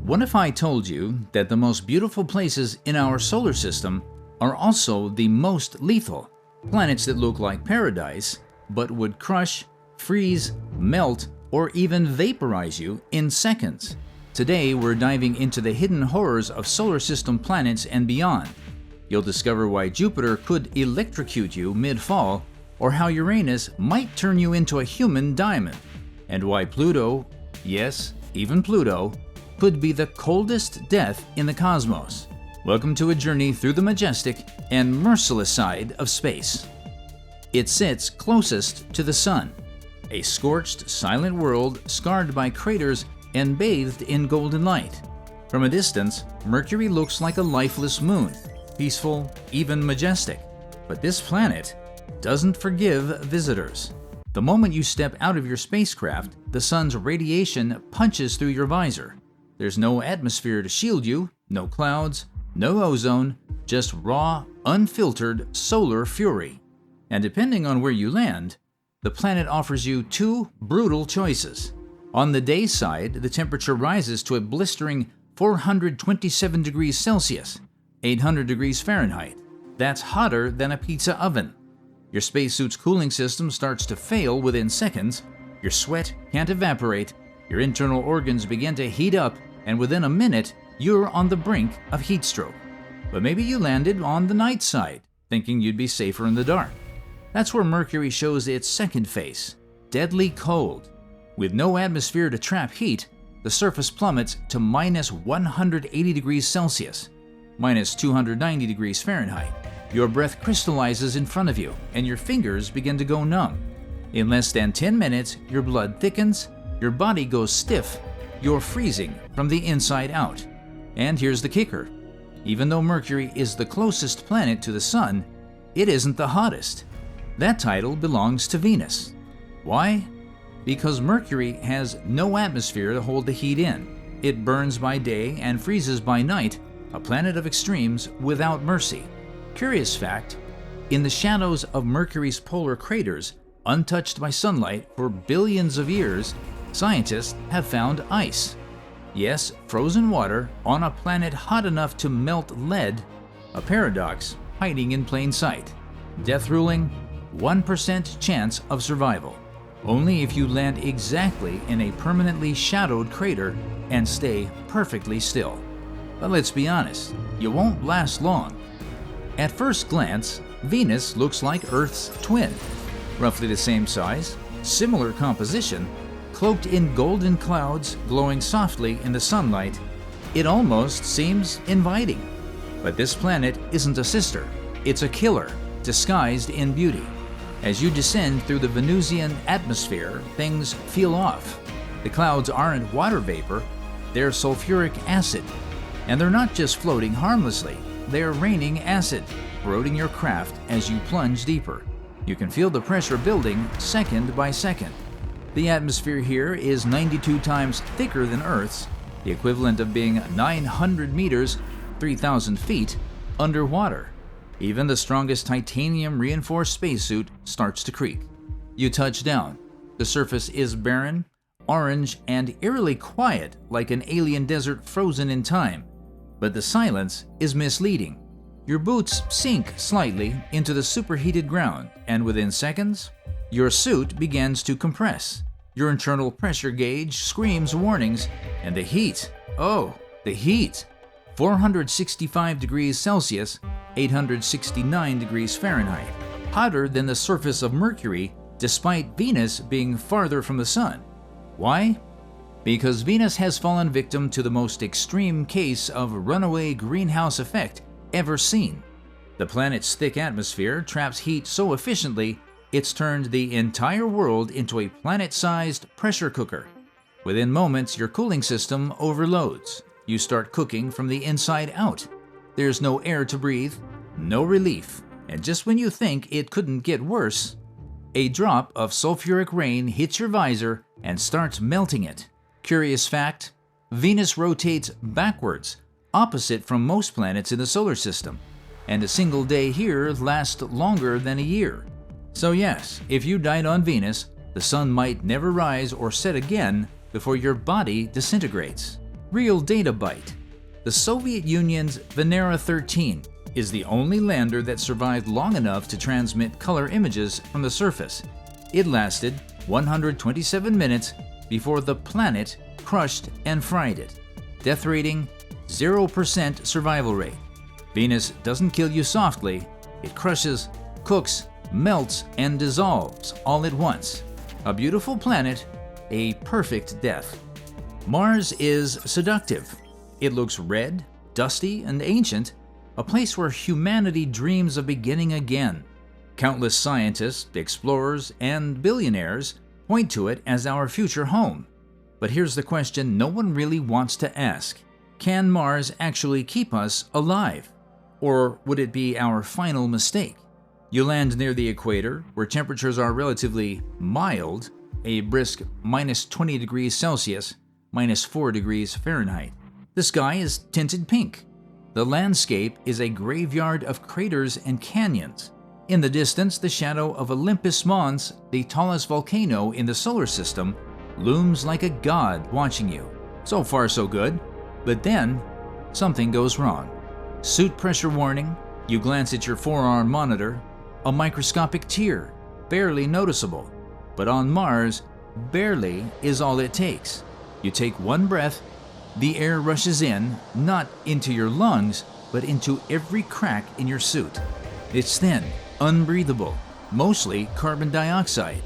What if I told you that the most beautiful places in our solar system are also the most lethal? Planets that look like paradise, but would crush, freeze, melt, or even vaporize you in seconds. Today, we're diving into the hidden horrors of solar system planets and beyond. You'll discover why Jupiter could electrocute you mid-fall, or how Uranus might turn you into a human diamond, and why Pluto, yes, even Pluto, could be the coldest death in the cosmos. Welcome to a journey through the majestic and merciless side of space. It sits closest to the Sun, a scorched, silent world scarred by craters and bathed in golden light. From a distance, Mercury looks like a lifeless moon, peaceful, even majestic. But this planet doesn't forgive visitors. The moment you step out of your spacecraft, the sun's radiation punches through your visor. There's no atmosphere to shield you, no clouds, no ozone, just raw, unfiltered solar fury. And depending on where you land, the planet offers you two brutal choices. On the day side, the temperature rises to a blistering 427 degrees Celsius, 800 degrees Fahrenheit. That's hotter than a pizza oven. Your spacesuit's cooling system starts to fail within seconds, your sweat can't evaporate, your internal organs begin to heat up, and within a minute, you're on the brink of heat stroke. But maybe you landed on the night side, thinking you'd be safer in the dark. That's where Mercury shows its second face, deadly cold. With no atmosphere to trap heat, the surface plummets to minus 180 degrees Celsius, minus 290 degrees Fahrenheit. Your breath crystallizes in front of you, and your fingers begin to go numb. In less than 10 minutes, your blood thickens, your body goes stiff, you're freezing from the inside out. And here's the kicker. Even though Mercury is the closest planet to the Sun, it isn't the hottest. That title belongs to Venus. Why? Because Mercury has no atmosphere to hold the heat in. It burns by day and freezes by night, a planet of extremes without mercy. Curious fact, in the shadows of Mercury's polar craters, untouched by sunlight for billions of years, scientists have found ice. Yes, frozen water on a planet hot enough to melt lead, a paradox hiding in plain sight. Death ruling, 1% chance of survival. Only if you land exactly in a permanently shadowed crater and stay perfectly still. But let's be honest, you won't last long. At first glance, Venus looks like Earth's twin. Roughly the same size, similar composition, cloaked in golden clouds glowing softly in the sunlight, it almost seems inviting. But this planet isn't a sister, it's a killer, disguised in beauty. As you descend through the Venusian atmosphere, things feel off. The clouds aren't water vapor, they're sulfuric acid. And they're not just floating harmlessly, they're raining acid, corroding your craft as you plunge deeper. You can feel the pressure building second by second. The atmosphere here is 92 times thicker than Earth's, the equivalent of being 900 meters, 3,000 feet, underwater. Even the strongest titanium-reinforced spacesuit starts to creak. You touch down. The surface is barren, orange, and eerily quiet like an alien desert frozen in time. But the silence is misleading. Your boots sink slightly into the superheated ground, and within seconds, your suit begins to compress. Your internal pressure gauge screams warnings, and the heat, the heat! 465 degrees Celsius, 869 degrees Fahrenheit, hotter than the surface of Mercury, despite Venus being farther from the Sun. Why? Because Venus has fallen victim to the most extreme case of runaway greenhouse effect ever seen. The planet's thick atmosphere traps heat so efficiently, it's turned the entire world into a planet-sized pressure cooker. Within moments, your cooling system overloads. You start cooking from the inside out. There's no air to breathe, no relief, and just when you think it couldn't get worse, a drop of sulfuric rain hits your visor and starts melting it. Curious fact, Venus rotates backwards, opposite from most planets in the solar system, and a single day here lasts longer than a year. So yes, if you died on Venus, the sun might never rise or set again before your body disintegrates. Real data bite. The Soviet Union's Venera 13 is the only lander that survived long enough to transmit color images from the surface. It lasted 127 minutes before the planet crushed and fried it. Death rating, 0% survival rate. Venus doesn't kill you softly, it crushes, cooks, melts, and dissolves all at once. A beautiful planet, a perfect death. Mars is seductive. It looks red, dusty, and ancient, a place where humanity dreams of beginning again. Countless scientists, explorers, and billionaires point to it as our future home. But here's the question no one really wants to ask. Can Mars actually keep us alive? Or would it be our final mistake? You land near the equator, where temperatures are relatively mild, a brisk minus 20 degrees Celsius, minus 4 degrees Fahrenheit. The sky is tinted pink. The landscape is a graveyard of craters and canyons. In the distance, the shadow of Olympus Mons, the tallest volcano in the solar system, looms like a god watching you. So far so good, but then something goes wrong. Suit pressure warning, you glance at your forearm monitor, a microscopic tear, barely noticeable. But on Mars, barely is all it takes. You take one breath, the air rushes in, not into your lungs, but into every crack in your suit. It's thin, unbreathable, mostly carbon dioxide.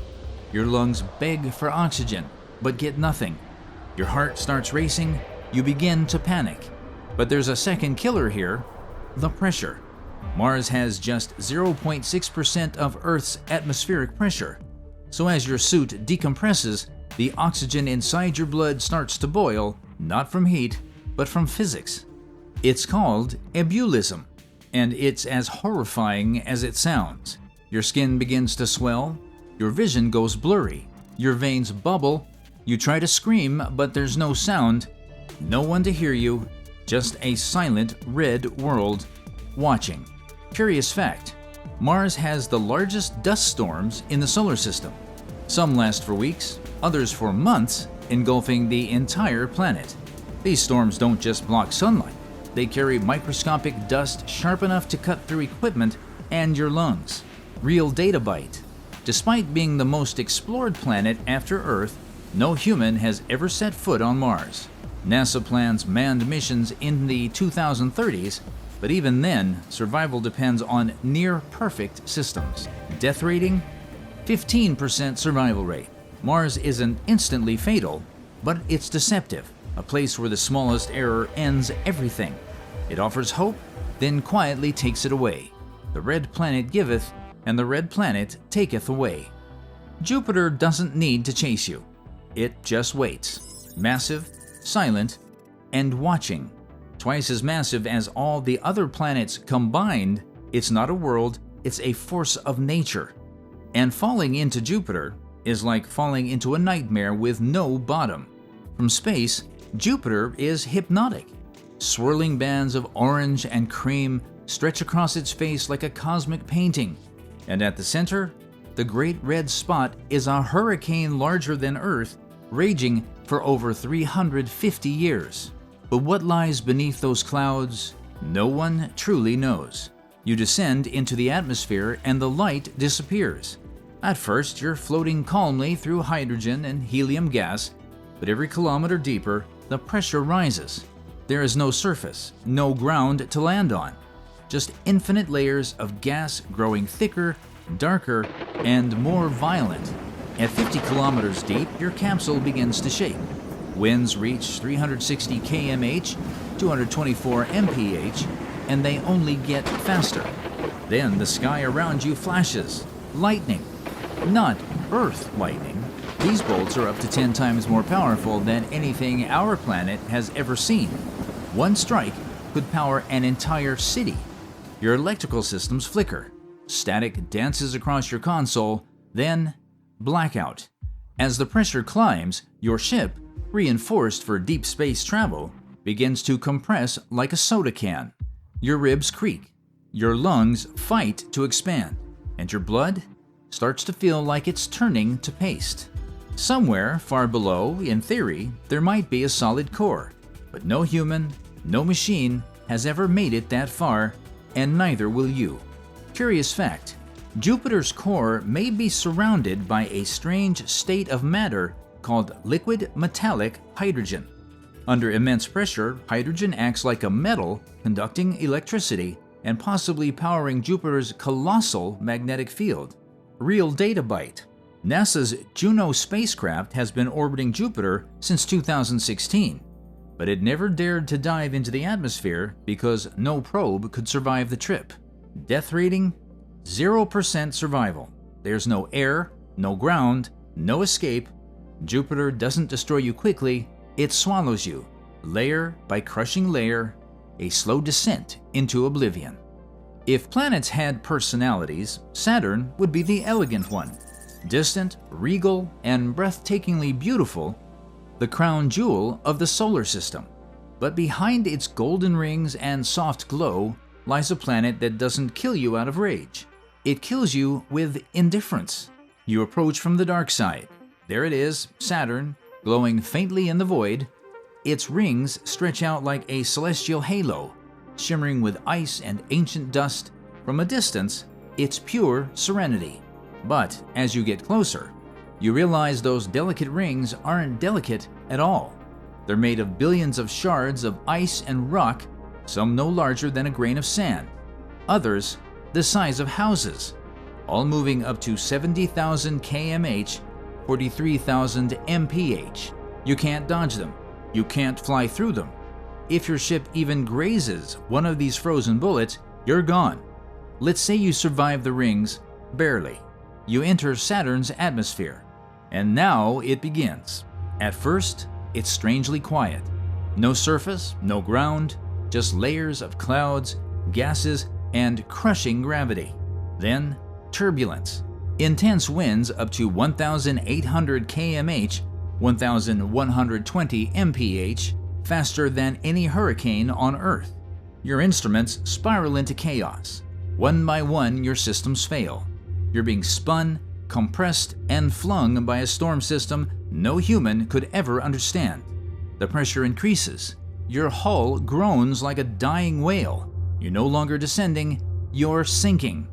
Your lungs beg for oxygen, but get nothing. Your heart starts racing, you begin to panic. But there's a second killer here, the pressure. Mars has just 0.6% of Earth's atmospheric pressure. So as your suit decompresses, the oxygen inside your blood starts to boil, not from heat, but from physics. It's called ebullition, and it's as horrifying as it sounds. Your skin begins to swell, your vision goes blurry, your veins bubble, you try to scream, but there's no sound, no one to hear you, just a silent red world watching. Curious fact, Mars has the largest dust storms in the solar system. Some last for weeks, others for months, engulfing the entire planet. These storms don't just block sunlight, they carry microscopic dust sharp enough to cut through equipment and your lungs. Real data bite. Despite being the most explored planet after Earth, no human has ever set foot on Mars. NASA plans manned missions in the 2030s, but even then, survival depends on near-perfect systems. Death rating? 15% survival rate. Mars isn't instantly fatal, but it's deceptive, a place where the smallest error ends everything. It offers hope, then quietly takes it away. The red planet giveth, and the red planet taketh away. Jupiter doesn't need to chase you. It just waits. Massive, silent, and watching. Twice as massive as all the other planets combined, it's not a world, it's a force of nature. And falling into Jupiter is like falling into a nightmare with no bottom. From space, Jupiter is hypnotic. Swirling bands of orange and cream stretch across its face like a cosmic painting. And at the center, the great red spot is a hurricane larger than Earth, raging for over 350 years. But what lies beneath those clouds, no one truly knows. You descend into the atmosphere and the light disappears. At first, you're floating calmly through hydrogen and helium gas, but every kilometer deeper, the pressure rises. There is no surface, no ground to land on. Just infinite layers of gas growing thicker, darker, and more violent. At 50 kilometers deep, your capsule begins to shake. Winds reach 360 kmh, 224 mph, and they only get faster. Then the sky around you flashes. Lightning. Not Earth lightning. These bolts are up to 10 times more powerful than anything our planet has ever seen. One strike could power an entire city. Your electrical systems flicker. Static dances across your console, then blackout. As the pressure climbs, your ship, reinforced for deep space travel, begins to compress like a soda can. Your ribs creak, your lungs fight to expand, and your blood starts to feel like it's turning to paste. Somewhere far below, in theory, there might be a solid core, But no human, no machine has ever made it that far, and neither will you. Curious fact: Jupiter's core may be surrounded by a strange state of matter called liquid metallic hydrogen. Under immense pressure, hydrogen acts like a metal, conducting electricity and possibly powering Jupiter's colossal magnetic field. Real data bite: NASA's Juno spacecraft has been orbiting Jupiter since 2016, but it never dared to dive into the atmosphere because no probe could survive the trip. Death rating: 0% survival. There's no air, no ground, no escape. Jupiter doesn't destroy you quickly, it swallows you, layer by crushing layer, a slow descent into oblivion. If planets had personalities, Saturn would be the elegant one. Distant, regal, and breathtakingly beautiful, the crown jewel of the solar system. But behind its golden rings and soft glow lies a planet that doesn't kill you out of rage. It kills you with indifference. You approach from the dark side. There it is, Saturn, glowing faintly in the void. Its rings stretch out like a celestial halo, shimmering with ice and ancient dust. From a distance, it's pure serenity. But as you get closer, you realize those delicate rings aren't delicate at all. They're made of billions of shards of ice and rock, some no larger than a grain of sand, others the size of houses, all moving up to 70,000 kmh, 43,000 mph. You can't dodge them. You can't fly through them. If your ship even grazes one of these frozen bullets, you're gone. Let's say you survive the rings, barely. You enter Saturn's atmosphere, and now it begins. At first, it's strangely quiet. No surface, no ground, just layers of clouds, gases, and crushing gravity. Then, turbulence. Intense winds up to 1,800 kmh, 1,120 mph, faster than any hurricane on Earth. Your instruments spiral into chaos. One by one, your systems fail. You're being spun, compressed, and flung by a storm system no human could ever understand. The pressure increases. Your hull groans like a dying whale. You're no longer descending, you're sinking.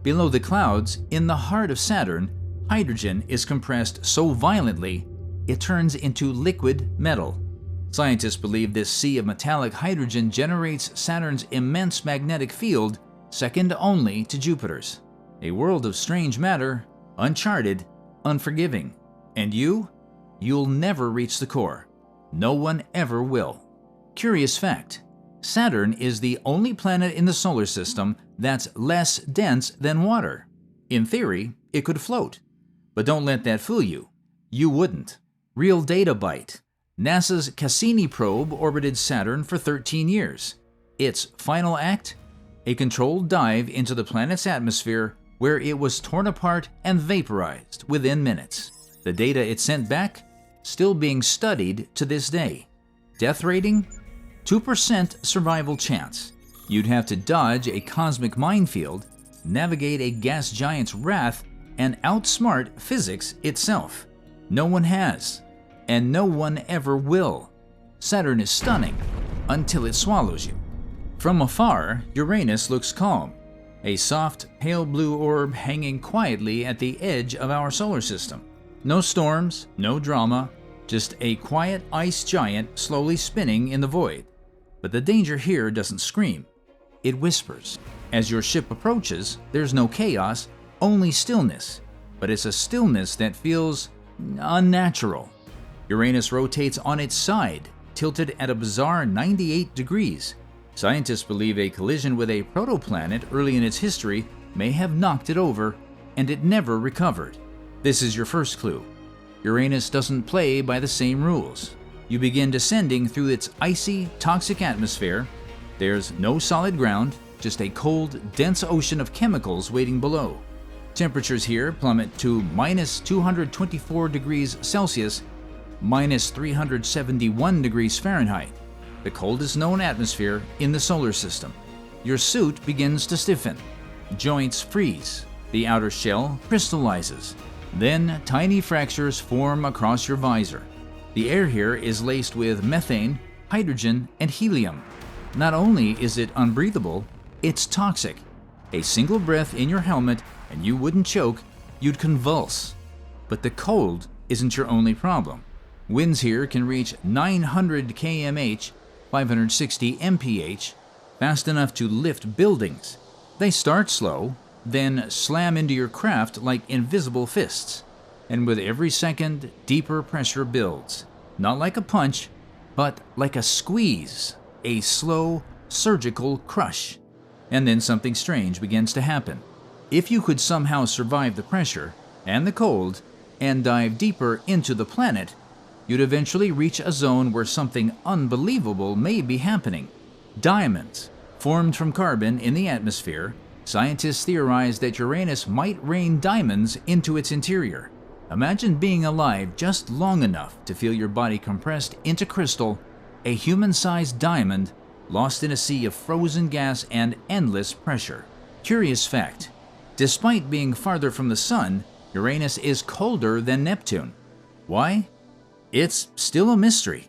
Below the clouds, in the heart of Saturn, hydrogen is compressed so violently it turns into liquid metal. Scientists believe this sea of metallic hydrogen generates Saturn's immense magnetic field, second only to Jupiter's. A world of strange matter, uncharted, unforgiving. And you'll never reach the core. No one ever will. Curious fact: Saturn is the only planet in the solar system that's less dense than water. In theory, it could float. But don't let that fool you. You wouldn't. Real data bite: NASA's Cassini probe orbited Saturn for 13 years. Its final act? A controlled dive into the planet's atmosphere, where it was torn apart and vaporized within minutes. The data it sent back? Still being studied to this day. Death rating? 2% survival chance. You'd have to dodge a cosmic minefield, navigate a gas giant's wrath, and outsmart physics itself. No one has, and no one ever will. Saturn is stunning until it swallows you. From afar, Uranus looks calm, a soft, pale blue orb hanging quietly at the edge of our solar system. No storms, no drama, just a quiet ice giant slowly spinning in the void. But the danger here doesn't scream. It whispers. As your ship approaches, there's no chaos, only stillness. But it's a stillness that feels unnatural. Uranus rotates on its side, tilted at a bizarre 98 degrees. Scientists believe a collision with a protoplanet early in its history may have knocked it over, and it never recovered. This is your first clue. Uranus doesn't play by the same rules. You begin descending through its icy, toxic atmosphere. There's no solid ground, just a cold, dense ocean of chemicals waiting below. Temperatures here plummet to minus 224 degrees Celsius, minus 371 degrees Fahrenheit, the coldest known atmosphere in the solar system. Your suit begins to stiffen. Joints freeze. The outer shell crystallizes. Then tiny fractures form across your visor. The air here is laced with methane, hydrogen, and helium. Not only is it unbreathable, it's toxic. A single breath in your helmet and you wouldn't choke, you'd convulse. But the cold isn't your only problem. Winds here can reach 900 kmh, 560 mph, fast enough to lift buildings. They start slow, then slam into your craft like invisible fists. And with every second, deeper pressure builds. Not like a punch, but like a squeeze, a slow, surgical crush. And then something strange begins to happen. If you could somehow survive the pressure and the cold and dive deeper into the planet, you'd eventually reach a zone where something unbelievable may be happening. Diamonds, formed from carbon in the atmosphere, scientists theorize that Uranus might rain diamonds into its interior. Imagine being alive just long enough to feel your body compressed into crystal, a human-sized diamond lost in a sea of frozen gas and endless pressure. Curious fact: despite being farther from the Sun, Uranus is colder than Neptune. Why? It's still a mystery.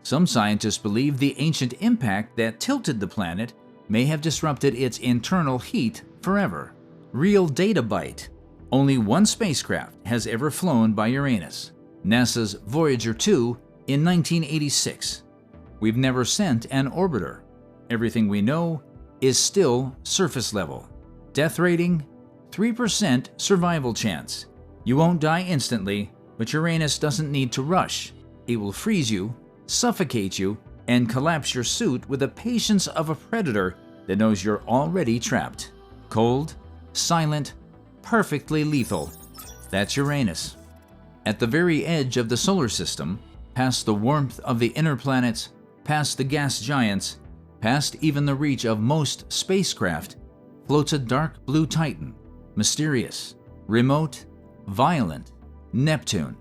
Some scientists believe the ancient impact that tilted the planet may have disrupted its internal heat forever. Real data bite. Only one spacecraft has ever flown by Uranus, NASA's Voyager 2 in 1986. We've never sent an orbiter. Everything we know is still surface level. Death rating: 3% survival chance. You won't die instantly, but Uranus doesn't need to rush. It will freeze you, suffocate you, and collapse your suit with the patience of a predator that knows you're already trapped. Cold, silent, perfectly lethal. That's Uranus. At the very edge of the solar system, past the warmth of the inner planets, past the gas giants, past even the reach of most spacecraft, floats a dark blue titan, mysterious, remote, violent, Neptune.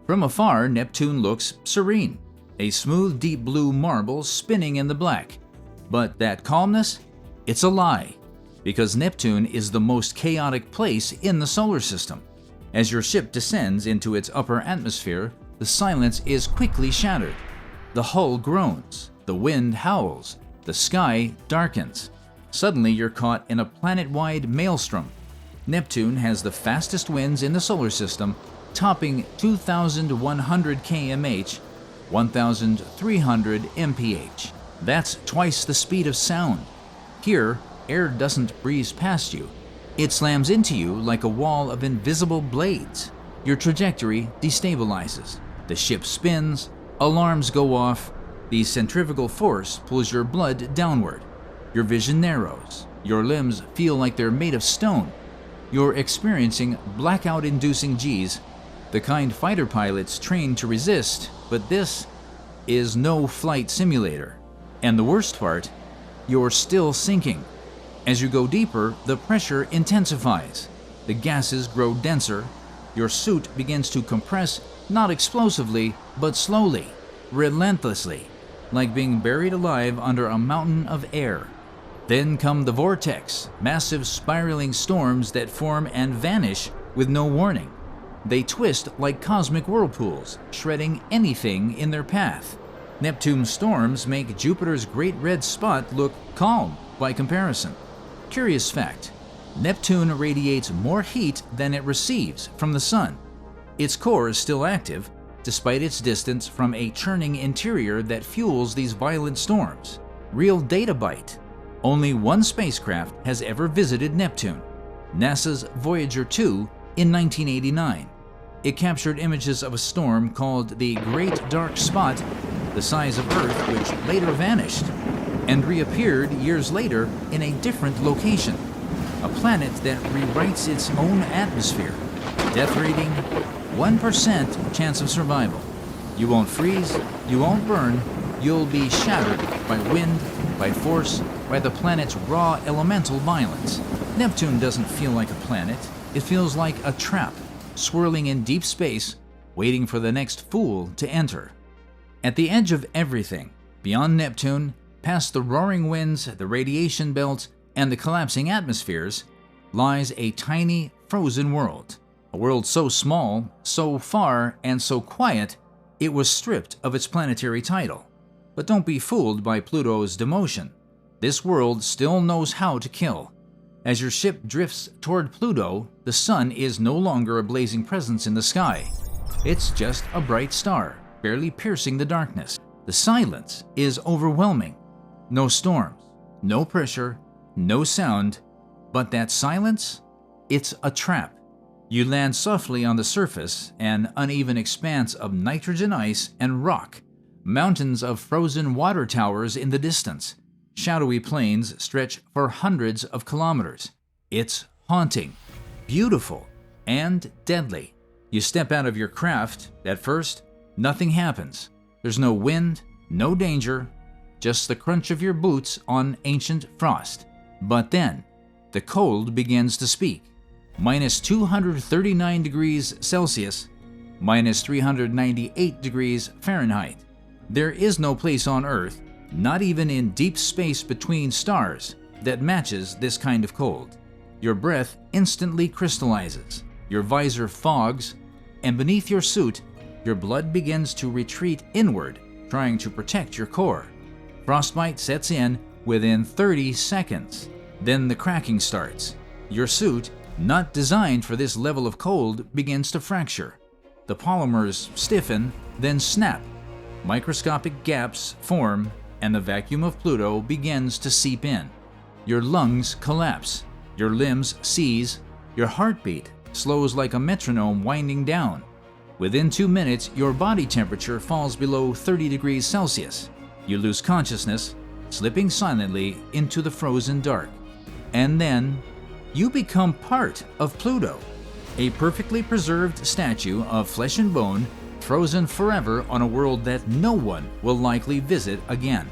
From afar, Neptune looks serene, a smooth deep blue marble spinning in the black. But that calmness? It's a lie, because Neptune is the most chaotic place in the solar system. As your ship descends into its upper atmosphere, the silence is quickly shattered. The hull groans, the wind howls, the sky darkens. Suddenly you're caught in a planet-wide maelstrom. Neptune has the fastest winds in the solar system, topping 2,100 kmh, 1,300 mph. That's twice the speed of sound. Here, air doesn't breeze past you. It slams into you like a wall of invisible blades. Your trajectory destabilizes. The ship spins, alarms go off, the centrifugal force pulls your blood downward. Your vision narrows. Your limbs feel like they're made of stone. You're experiencing blackout-inducing Gs, the kind fighter pilots train to resist, but this is no flight simulator. And the worst part, you're still sinking. As you go deeper, the pressure intensifies. The gases grow denser. Your suit begins to compress, not explosively, but slowly, relentlessly, like being buried alive under a mountain of air. Then come the vortex, massive spiraling storms that form and vanish with no warning. They twist like cosmic whirlpools, shredding anything in their path. Neptune's storms make Jupiter's great red spot look calm by comparison. Curious fact: Neptune radiates more heat than it receives from the Sun. Its core is still active, despite its distance from a churning interior that fuels these violent storms. Real data bite. Only one spacecraft has ever visited Neptune, NASA's Voyager 2 in 1989. It captured images of a storm called the Great Dark Spot, the size of Earth, which later vanished and reappeared years later in a different location, a planet that rewrites its own atmosphere. Death rating: 1% chance of survival. You won't freeze, you won't burn, you'll be shattered by wind, by force, by the planet's raw elemental violence. Neptune doesn't feel like a planet, it feels like a trap, swirling in deep space, waiting for the next fool to enter. At the edge of everything, beyond Neptune, past the roaring winds, the radiation belt, and the collapsing atmospheres, lies a tiny, frozen world. A world so small, so far, and so quiet, it was stripped of its planetary title. But don't be fooled by Pluto's demotion. This world still knows how to kill. As your ship drifts toward Pluto, the sun is no longer a blazing presence in the sky. It's just a bright star, barely piercing the darkness. The silence is overwhelming. No storms, no pressure, no sound, but that silence, it's a trap. You land softly on the surface, an uneven expanse of nitrogen ice and rock, mountains of frozen water towers in the distance. Shadowy plains stretch for hundreds of kilometers. It's haunting, beautiful, and deadly. You step out of your craft. At first, nothing happens. There's no wind, no danger, just the crunch of your boots on ancient frost. But then, the cold begins to speak. Minus 239 degrees Celsius, minus 398 degrees Fahrenheit. There is no place on Earth, not even in deep space between stars, that matches this kind of cold. Your breath instantly crystallizes, your visor fogs, and beneath your suit, your blood begins to retreat inward, trying to protect your core. Frostbite sets in within 30 seconds. Then the cracking starts. Your suit, not designed for this level of cold, begins to fracture. The polymers stiffen, then snap. Microscopic gaps form, and the vacuum of Pluto begins to seep in. Your lungs collapse, your limbs seize, your heartbeat slows like a metronome winding down. Within 2 minutes, your body temperature falls below 30 degrees Celsius. You lose consciousness, slipping silently into the frozen dark. And then, you become part of Pluto, a perfectly preserved statue of flesh and bone, frozen forever on a world that no one will likely visit again.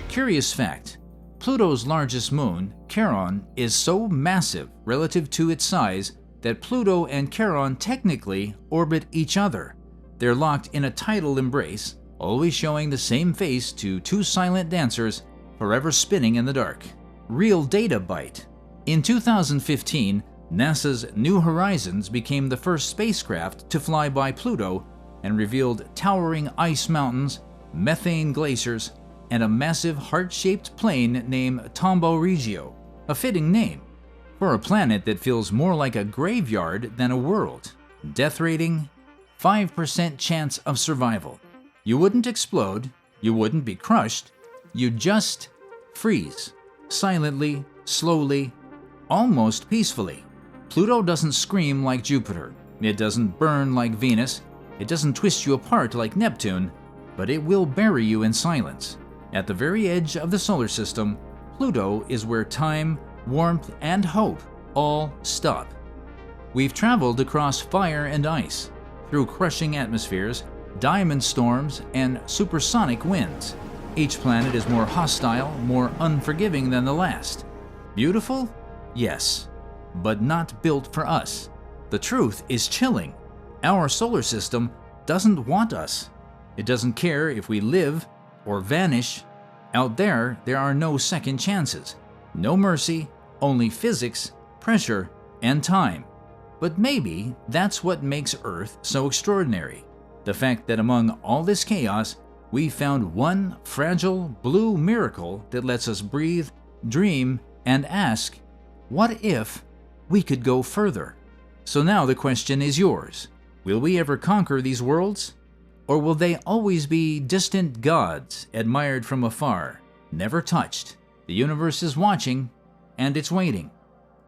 Curious fact, Pluto's largest moon, Charon, is so massive relative to its size that Pluto and Charon technically orbit each other. They're locked in a tidal embrace, always showing the same face to two silent dancers, forever spinning in the dark. Real data bite. In 2015, NASA's New Horizons became the first spacecraft to fly by Pluto and revealed towering ice mountains, methane glaciers, and a massive heart-shaped plain named Tombaugh Regio, a fitting name for a planet that feels more like a graveyard than a world. Death rating, 5% chance of survival. You wouldn't explode, you wouldn't be crushed, you just freeze, silently, slowly, almost peacefully. Pluto doesn't scream like Jupiter, it doesn't burn like Venus, it doesn't twist you apart like Neptune, but it will bury you in silence. At the very edge of the solar system, Pluto is where time, warmth, and hope all stop. We've traveled across fire and ice, through crushing atmospheres, diamond storms, and supersonic winds. Each planet is more hostile, more unforgiving than the last. Beautiful? Yes, but not built for us. The truth is chilling. Our solar system doesn't want us. It doesn't care if we live or vanish. Out there are no second chances, no mercy, only physics, pressure, and time. But maybe that's what makes Earth so extraordinary. The fact that among all this chaos, we found one fragile blue miracle that lets us breathe, dream, and ask, what if we could go further? So now the question is yours. Will we ever conquer these worlds? Or will they always be distant gods, admired from afar, never touched? The universe is watching, and it's waiting.